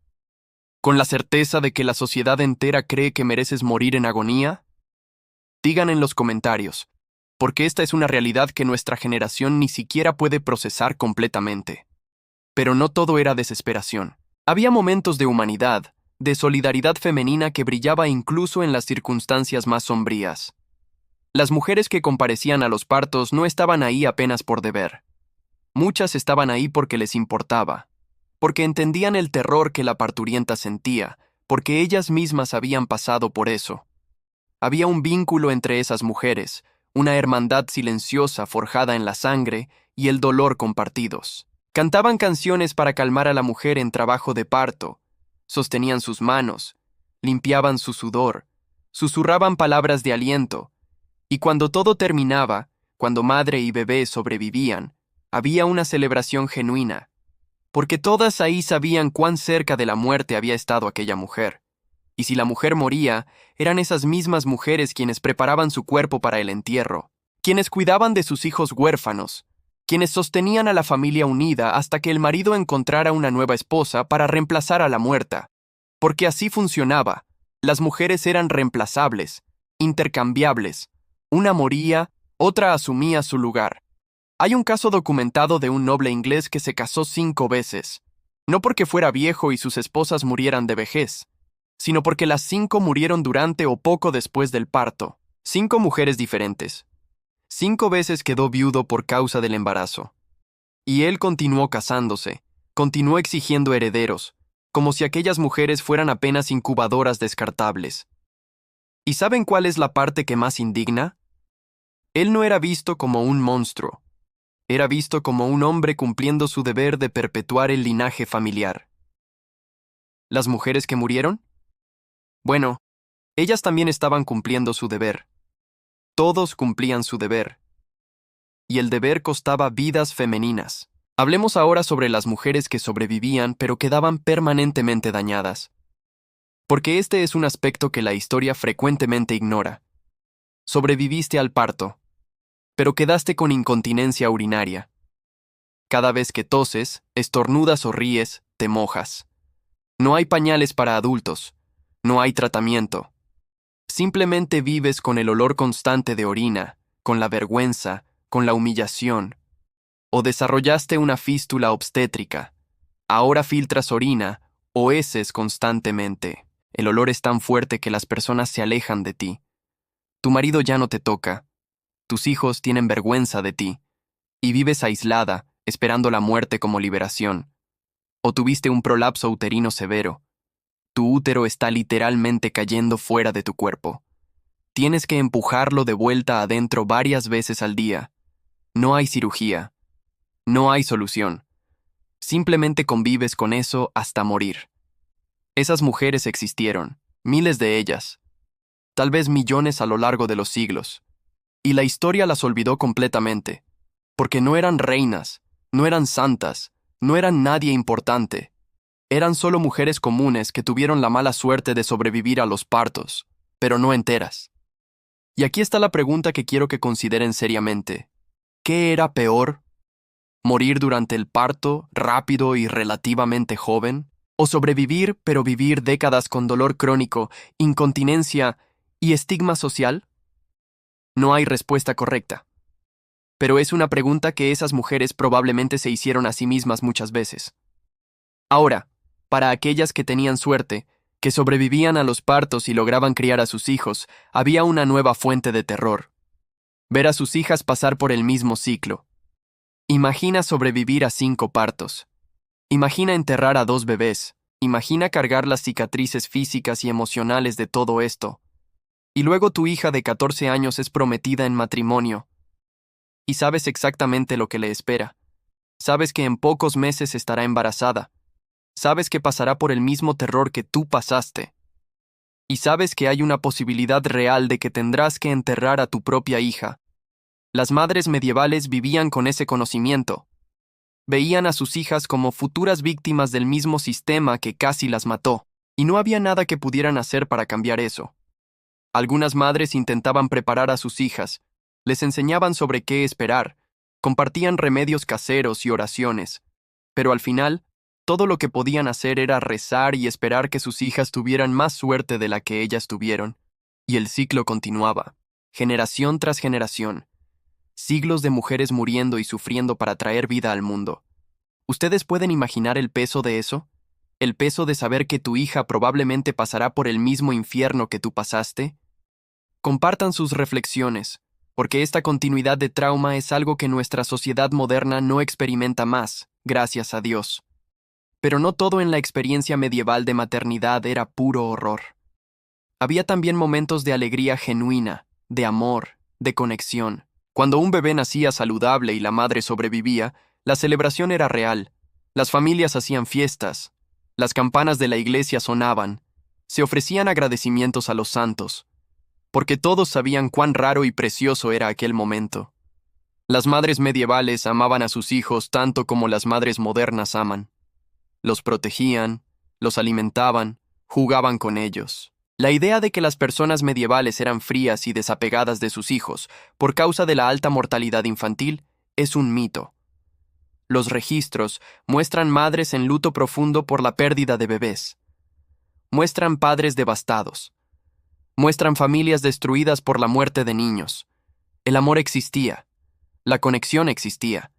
¿Con la certeza de que la sociedad entera cree que mereces morir en agonía? Digan en los comentarios, porque esta es una realidad que nuestra generación ni siquiera puede procesar completamente. Pero no todo era desesperación. Había momentos de humanidad, de solidaridad femenina que brillaba incluso en las circunstancias más sombrías. Las mujeres que comparecían a los partos no estaban ahí apenas por deber. Muchas estaban ahí porque les importaba, porque entendían el terror que la parturienta sentía, porque ellas mismas habían pasado por eso. Había un vínculo entre esas mujeres, una hermandad silenciosa forjada en la sangre y el dolor compartidos. Cantaban canciones para calmar a la mujer en trabajo de parto, sostenían sus manos, limpiaban su sudor, susurraban palabras de aliento, y cuando todo terminaba, cuando madre y bebé sobrevivían, había una celebración genuina, porque todas ahí sabían cuán cerca de la muerte había estado aquella mujer. Y si la mujer moría, eran esas mismas mujeres quienes preparaban su cuerpo para el entierro, quienes cuidaban de sus hijos huérfanos, quienes sostenían a la familia unida hasta que el marido encontrara una nueva esposa para reemplazar a la muerta. Porque así funcionaba. Las mujeres eran reemplazables, intercambiables. Una moría, otra asumía su lugar. Hay un caso documentado de un noble inglés que se casó 5 veces, no porque fuera viejo y sus esposas murieran de vejez, sino porque las 5 murieron durante o poco después del parto. 5 mujeres diferentes. 5 veces quedó viudo por causa del embarazo. Y él continuó casándose, continuó exigiendo herederos, como si aquellas mujeres fueran apenas incubadoras descartables. ¿Y saben cuál es la parte que más indigna? Él no era visto como un monstruo. Era visto como un hombre cumpliendo su deber de perpetuar el linaje familiar. ¿Las mujeres que murieron? Bueno, ellas también estaban cumpliendo su deber. Todos cumplían su deber. Y el deber costaba vidas femeninas. Hablemos ahora sobre las mujeres que sobrevivían pero quedaban permanentemente dañadas. Porque este es un aspecto que la historia frecuentemente ignora. Sobreviviste al parto, pero quedaste con incontinencia urinaria. Cada vez que toses, estornudas o ríes, te mojas. No hay pañales para adultos. No hay tratamiento. Simplemente vives con el olor constante de orina, con la vergüenza, con la humillación. O desarrollaste una fístula obstétrica. Ahora filtras orina o heces constantemente. El olor es tan fuerte que las personas se alejan de ti. Tu marido ya no te toca. Tus hijos tienen vergüenza de ti. Y vives aislada, esperando la muerte como liberación. O tuviste un prolapso uterino severo. Tu útero está literalmente cayendo fuera de tu cuerpo. Tienes que empujarlo de vuelta adentro varias veces al día. No hay cirugía. No hay solución. Simplemente convives con eso hasta morir. Esas mujeres existieron, miles de ellas, tal vez millones a lo largo de los siglos. Y la historia las olvidó completamente, porque no eran reinas, no eran santas, no eran nadie importante. Eran solo mujeres comunes que tuvieron la mala suerte de sobrevivir a los partos, pero no enteras. Y aquí está la pregunta que quiero que consideren seriamente. ¿Qué era peor? ¿Morir durante el parto, rápido y relativamente joven? ¿O sobrevivir, pero vivir décadas con dolor crónico, incontinencia y estigma social? No hay respuesta correcta. Pero es una pregunta que esas mujeres probablemente se hicieron a sí mismas muchas veces. Ahora, para aquellas que tenían suerte, que sobrevivían a los partos y lograban criar a sus hijos, había una nueva fuente de terror. Ver a sus hijas pasar por el mismo ciclo. Imagina sobrevivir a 5 partos. Imagina enterrar a 2 bebés. Imagina cargar las cicatrices físicas y emocionales de todo esto. Y luego tu hija de 14 años es prometida en matrimonio. Y sabes exactamente lo que le espera. Sabes que en pocos meses estará embarazada. Sabes que pasará por el mismo terror que tú pasaste. Y sabes que hay una posibilidad real de que tendrás que enterrar a tu propia hija. Las madres medievales vivían con ese conocimiento. Veían a sus hijas como futuras víctimas del mismo sistema que casi las mató, y no había nada que pudieran hacer para cambiar eso. Algunas madres intentaban preparar a sus hijas, les enseñaban sobre qué esperar, compartían remedios caseros y oraciones, pero al final, todo lo que podían hacer era rezar y esperar que sus hijas tuvieran más suerte de la que ellas tuvieron, y el ciclo continuaba, generación tras generación. Siglos de mujeres muriendo y sufriendo para traer vida al mundo. ¿Ustedes pueden imaginar el peso de eso? ¿El peso de saber que tu hija probablemente pasará por el mismo infierno que tú pasaste? Compartan sus reflexiones, porque esta continuidad de trauma es algo que nuestra sociedad moderna no experimenta más, gracias a Dios. Pero no todo en la experiencia medieval de maternidad era puro horror. Había también momentos de alegría genuina, de amor, de conexión. Cuando un bebé nacía saludable y la madre sobrevivía, la celebración era real. Las familias hacían fiestas. Las campanas de la iglesia sonaban. Se ofrecían agradecimientos a los santos, porque todos sabían cuán raro y precioso era aquel momento. Las madres medievales amaban a sus hijos tanto como las madres modernas aman. Los protegían, los alimentaban, jugaban con ellos. La idea de que las personas medievales eran frías y desapegadas de sus hijos por causa de la alta mortalidad infantil es un mito. Los registros muestran madres en luto profundo por la pérdida de bebés. Muestran padres devastados. Muestran familias destruidas por la muerte de niños. El amor existía. La conexión existía.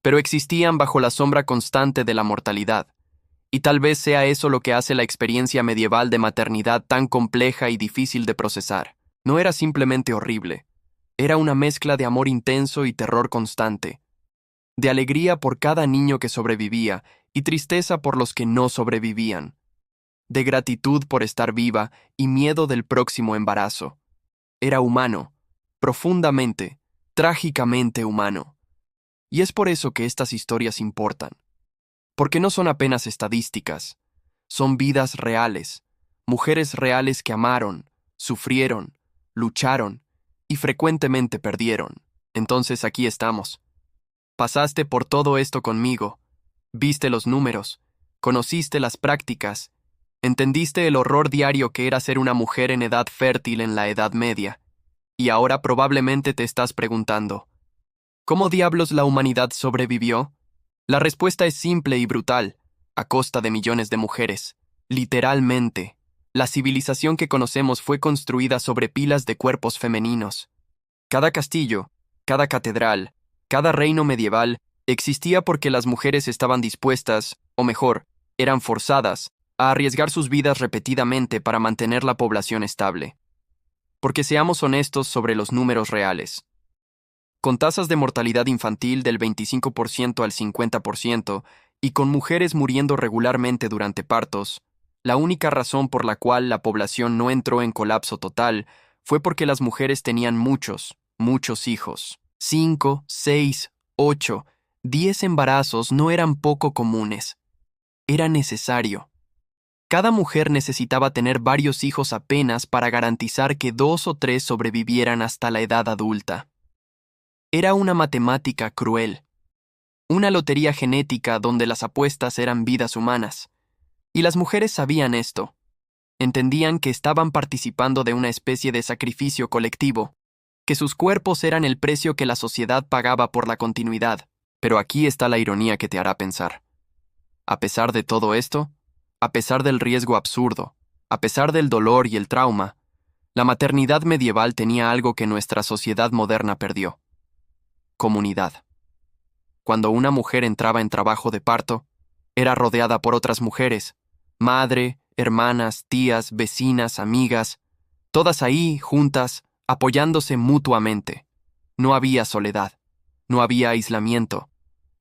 Pero existían bajo la sombra constante de la mortalidad. Y tal vez sea eso lo que hace la experiencia medieval de maternidad tan compleja y difícil de procesar. No era simplemente horrible. Era una mezcla de amor intenso y terror constante. De alegría por cada niño que sobrevivía y tristeza por los que no sobrevivían. De gratitud por estar viva y miedo del próximo embarazo. Era humano, profundamente, trágicamente humano. Y es por eso que estas historias importan. Porque no son apenas estadísticas, son vidas reales, mujeres reales que amaron, sufrieron, lucharon y frecuentemente perdieron. Entonces aquí estamos. Pasaste por todo esto conmigo, viste los números, conociste las prácticas, entendiste el horror diario que era ser una mujer en edad fértil en la Edad Media, y ahora probablemente te estás preguntando, ¿cómo diablos la humanidad sobrevivió? La respuesta es simple y brutal, a costa de millones de mujeres. Literalmente, la civilización que conocemos fue construida sobre pilas de cuerpos femeninos. Cada castillo, cada catedral, cada reino medieval existía porque las mujeres estaban dispuestas, o mejor, eran forzadas, a arriesgar sus vidas repetidamente para mantener la población estable. Porque seamos honestos sobre los números reales. con tasas de mortalidad infantil del 25% al 50% y con mujeres muriendo regularmente durante partos, la única razón por la cual la población no entró en colapso total fue porque las mujeres tenían muchos hijos. 5, 6, 8, 10 embarazos no eran poco comunes. Era necesario. Cada mujer necesitaba tener varios hijos apenas para garantizar que 2 o 3 sobrevivieran hasta la edad adulta. Era una matemática cruel, una lotería genética donde las apuestas eran vidas humanas. Y las mujeres sabían esto. Entendían que estaban participando de una especie de sacrificio colectivo, que sus cuerpos eran el precio que la sociedad pagaba por la continuidad. Pero aquí está la ironía que te hará pensar. A pesar de todo esto, a pesar del riesgo absurdo, a pesar del dolor y el trauma, la maternidad medieval tenía algo que nuestra sociedad moderna perdió: comunidad. Cuando una mujer entraba en trabajo de parto, era rodeada por otras mujeres, madre, hermanas, tías, vecinas, amigas, todas ahí, juntas, apoyándose mutuamente. No había soledad, no había aislamiento.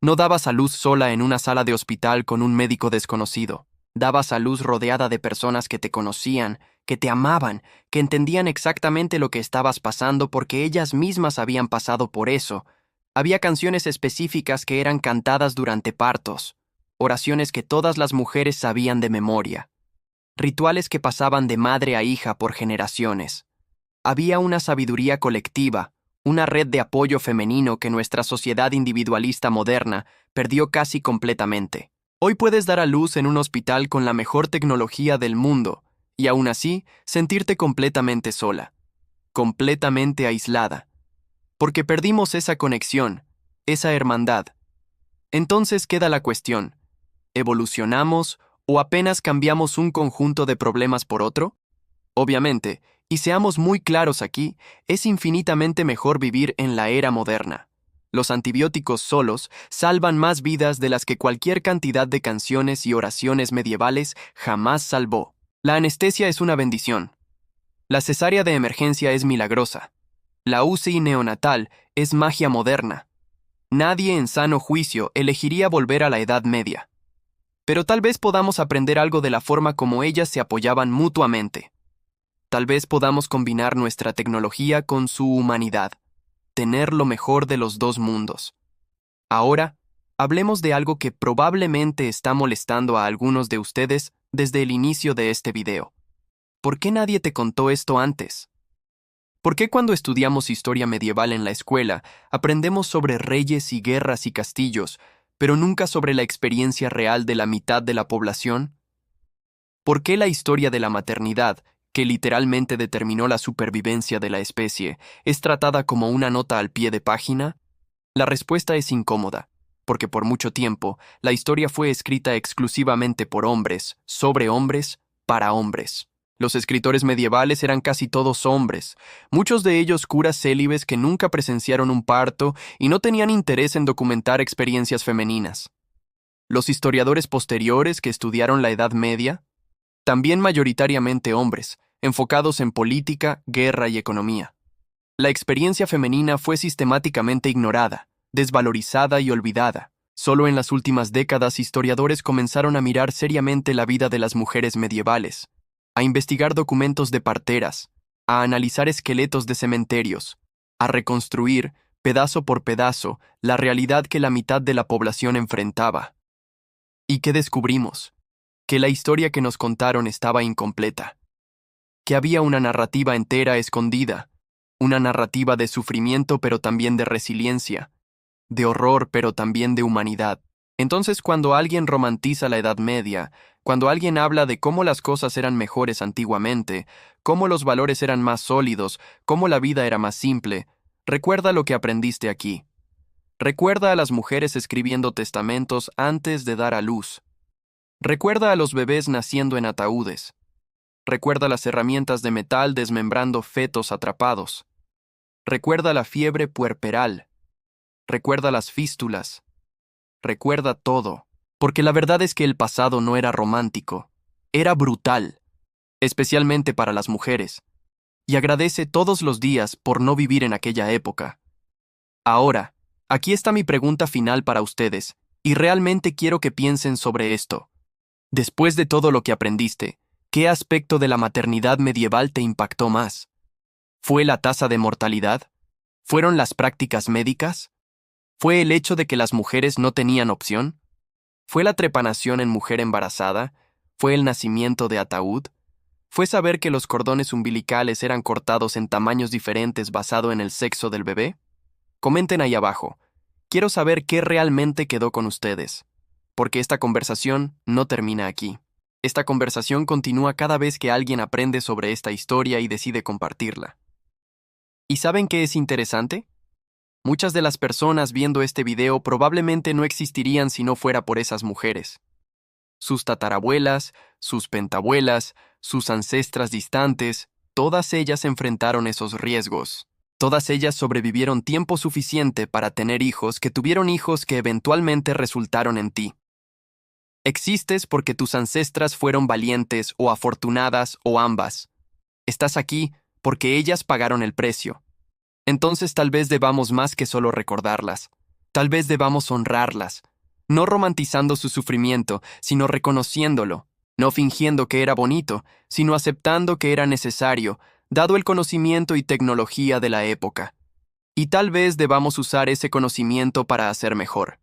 No dabas a luz sola en una sala de hospital con un médico desconocido. Dabas a luz rodeada de personas que te conocían, que te amaban, que entendían exactamente lo que estabas pasando porque ellas mismas habían pasado por eso. Había canciones específicas que eran cantadas durante partos, oraciones que todas las mujeres sabían de memoria, rituales que pasaban de madre a hija por generaciones. Había una sabiduría colectiva, una red de apoyo femenino que nuestra sociedad individualista moderna perdió casi completamente. Hoy puedes dar a luz en un hospital con la mejor tecnología del mundo y aún así sentirte completamente sola, completamente aislada, porque perdimos esa conexión, esa hermandad. Entonces queda la cuestión: ¿evolucionamos o apenas cambiamos un conjunto de problemas por otro? Obviamente, y seamos muy claros aquí, es infinitamente mejor vivir en la era moderna. Los antibióticos solos salvan más vidas de las que cualquier cantidad de canciones y oraciones medievales jamás salvó. La anestesia es una bendición. La cesárea de emergencia es milagrosa. La UCI neonatal es magia moderna. Nadie en sano juicio elegiría volver a la Edad Media. Pero tal vez podamos aprender algo de la forma como ellas se apoyaban mutuamente. Tal vez podamos combinar nuestra tecnología con su humanidad, tener lo mejor de los dos mundos. Ahora, hablemos de algo que probablemente está molestando a algunos de ustedes desde el inicio de este video. ¿Por qué nadie te contó esto antes? ¿Por qué cuando estudiamos historia medieval en la escuela aprendemos sobre reyes y guerras y castillos, pero nunca sobre la experiencia real de la mitad de la población? ¿Por qué la historia de la maternidad, que literalmente determinó la supervivencia de la especie, es tratada como una nota al pie de página? La respuesta es incómoda, porque por mucho tiempo la historia fue escrita exclusivamente por hombres, sobre hombres, para hombres. Los escritores medievales eran casi todos hombres, muchos de ellos curas célibes que nunca presenciaron un parto y no tenían interés en documentar experiencias femeninas. Los historiadores posteriores que estudiaron la Edad Media, también mayoritariamente hombres, enfocados en política, guerra y economía. La experiencia femenina fue sistemáticamente ignorada, desvalorizada y olvidada. Solo en las últimas décadas historiadores comenzaron a mirar seriamente la vida de las mujeres medievales, a investigar documentos de parteras, a analizar esqueletos de cementerios, a reconstruir, pedazo por pedazo, la realidad que la mitad de la población enfrentaba. ¿Y qué descubrimos? Que la historia que nos contaron estaba incompleta, que había una narrativa entera escondida, una narrativa de sufrimiento pero también de resiliencia, de horror pero también de humanidad. Entonces, cuando alguien romantiza la Edad Media, cuando alguien habla de cómo las cosas eran mejores antiguamente, cómo los valores eran más sólidos, cómo la vida era más simple, recuerda lo que aprendiste aquí. Recuerda a las mujeres escribiendo testamentos antes de dar a luz. Recuerda a los bebés naciendo en ataúdes. Recuerda las herramientas de metal desmembrando fetos atrapados. Recuerda la fiebre puerperal. Recuerda las fístulas. Recuerda todo, porque la verdad es que el pasado no era romántico, era brutal, especialmente para las mujeres, y agradece todos los días por no vivir en aquella época. Ahora, aquí está mi pregunta final para ustedes, y realmente quiero que piensen sobre esto. Después de todo lo que aprendiste, ¿qué aspecto de la maternidad medieval te impactó más? ¿Fue la tasa de mortalidad? ¿Fueron las prácticas médicas? ¿Fue el hecho de que las mujeres no tenían opción? ¿Fue la trepanación en mujer embarazada? ¿Fue el nacimiento de ataúd? ¿Fue saber que los cordones umbilicales eran cortados en tamaños diferentes basado en el sexo del bebé? Comenten ahí abajo. Quiero saber qué realmente quedó con ustedes. Porque esta conversación no termina aquí. Esta conversación continúa cada vez que alguien aprende sobre esta historia y decide compartirla. ¿Y saben qué es interesante? Muchas de las personas viendo este video probablemente no existirían si no fuera por esas mujeres. Sus tatarabuelas, sus pentabuelas, sus ancestras distantes, todas ellas enfrentaron esos riesgos. Todas ellas sobrevivieron tiempo suficiente para tener hijos que tuvieron hijos que eventualmente resultaron en ti. Existes porque tus ancestras fueron valientes o afortunadas o ambas. Estás aquí porque ellas pagaron el precio. Entonces tal vez debamos más que solo recordarlas. Tal vez debamos honrarlas, no romantizando su sufrimiento, sino reconociéndolo, no fingiendo que era bonito, sino aceptando que era necesario, dado el conocimiento y tecnología de la época. Y tal vez debamos usar ese conocimiento para hacer mejor.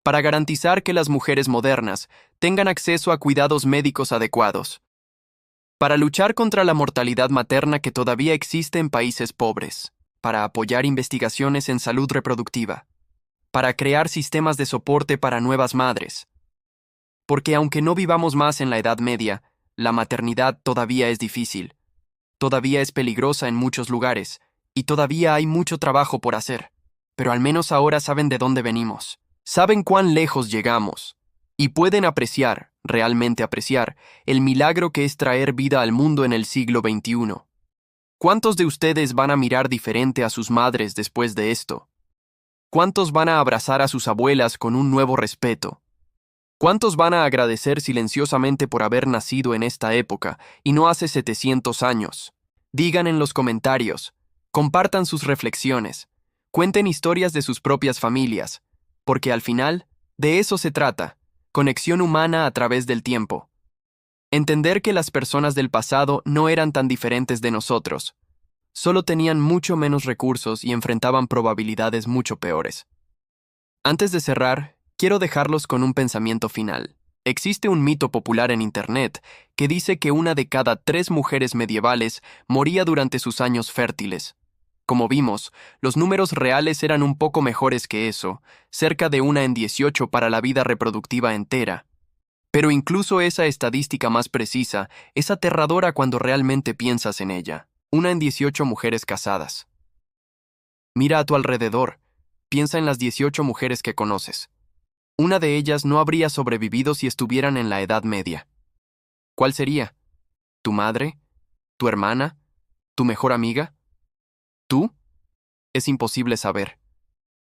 Para garantizar que las mujeres modernas tengan acceso a cuidados médicos adecuados. Para luchar contra la mortalidad materna que todavía existe en países pobres. Para apoyar investigaciones en salud reproductiva, para crear sistemas de soporte para nuevas madres. Porque aunque no vivamos más en la Edad Media, la maternidad todavía es difícil, todavía es peligrosa en muchos lugares, y todavía hay mucho trabajo por hacer. Pero al menos ahora saben de dónde venimos, saben cuán lejos llegamos, y pueden apreciar, realmente apreciar, el milagro que es traer vida al mundo en el siglo XXI. ¿Cuántos de ustedes van a mirar diferente a sus madres después de esto? ¿Cuántos van a abrazar a sus abuelas con un nuevo respeto? ¿Cuántos van a agradecer silenciosamente por haber nacido en esta época y no hace 700 años? Digan en los comentarios, compartan sus reflexiones, cuenten historias de sus propias familias, porque al final, de eso se trata, conexión humana a través del tiempo. Entender que las personas del pasado no eran tan diferentes de nosotros. Solo tenían mucho menos recursos y enfrentaban probabilidades mucho peores. Antes de cerrar, quiero dejarlos con un pensamiento final. Existe un mito popular en Internet que dice que 1 de cada 3 mujeres medievales moría durante sus años fértiles. Como vimos, los números reales eran un poco mejores que eso, cerca de 1 en 18 para la vida reproductiva entera. Pero incluso esa estadística más precisa es aterradora cuando realmente piensas en ella. 1 en 18 mujeres casadas. Mira a tu alrededor. Piensa en las 18 mujeres que conoces. Una de ellas no habría sobrevivido si estuvieran en la Edad Media. ¿Cuál sería? ¿Tu madre? ¿Tu hermana? ¿Tu mejor amiga? ¿Tú? Es imposible saber.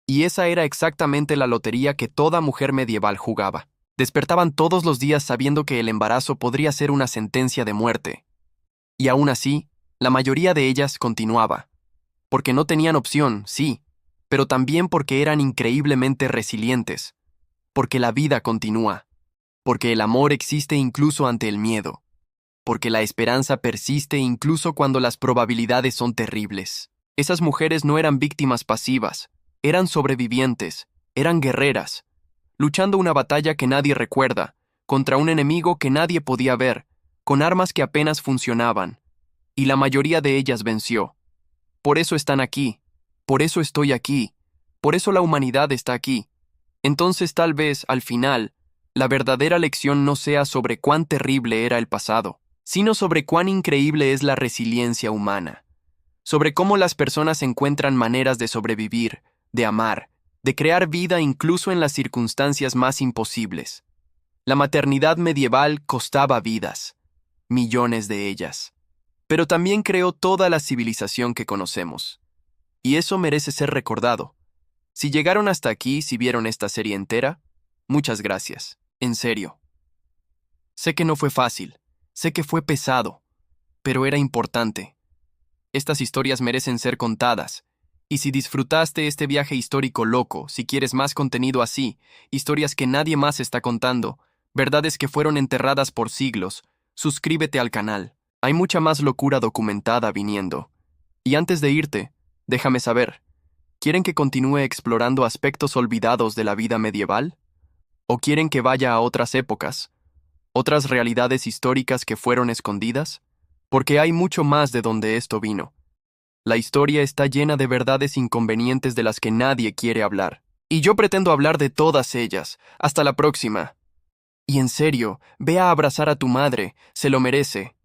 Y esa era exactamente la lotería que toda mujer medieval jugaba. Despertaban todos los días sabiendo que el embarazo podría ser una sentencia de muerte. Y aún así, la mayoría de ellas continuaba. Porque no tenían opción, sí, pero también porque eran increíblemente resilientes. Porque la vida continúa. Porque el amor existe incluso ante el miedo. Porque la esperanza persiste incluso cuando las probabilidades son terribles. Esas mujeres no eran víctimas pasivas, eran sobrevivientes, eran guerreras, luchando una batalla que nadie recuerda, contra un enemigo que nadie podía ver, con armas que apenas funcionaban, y la mayoría de ellas venció. Por eso están aquí, por eso estoy aquí, por eso la humanidad está aquí. Entonces tal vez, al final, la verdadera lección no sea sobre cuán terrible era el pasado, sino sobre cuán increíble es la resiliencia humana, sobre cómo las personas encuentran maneras de sobrevivir, de amar, de crear vida incluso en las circunstancias más imposibles. La maternidad medieval costaba vidas, millones de ellas, pero también creó toda la civilización que conocemos. Y eso merece ser recordado. Si llegaron hasta aquí, si vieron esta serie entera, muchas gracias, en serio. Sé que no fue fácil, sé que fue pesado, pero era importante. Estas historias merecen ser contadas, Y si disfrutaste este viaje histórico loco, si quieres más contenido así, historias que nadie más está contando, verdades que fueron enterradas por siglos, suscríbete al canal. Hay mucha más locura documentada viniendo. Y antes de irte, déjame saber, ¿quieren que continúe explorando aspectos olvidados de la vida medieval? ¿O quieren que vaya a otras épocas, otras realidades históricas que fueron escondidas? Porque hay mucho más de donde esto vino. La historia está llena de verdades inconvenientes de las que nadie quiere hablar. Y yo pretendo hablar de todas ellas. Hasta la próxima. Y en serio, ve a abrazar a tu madre, se lo merece.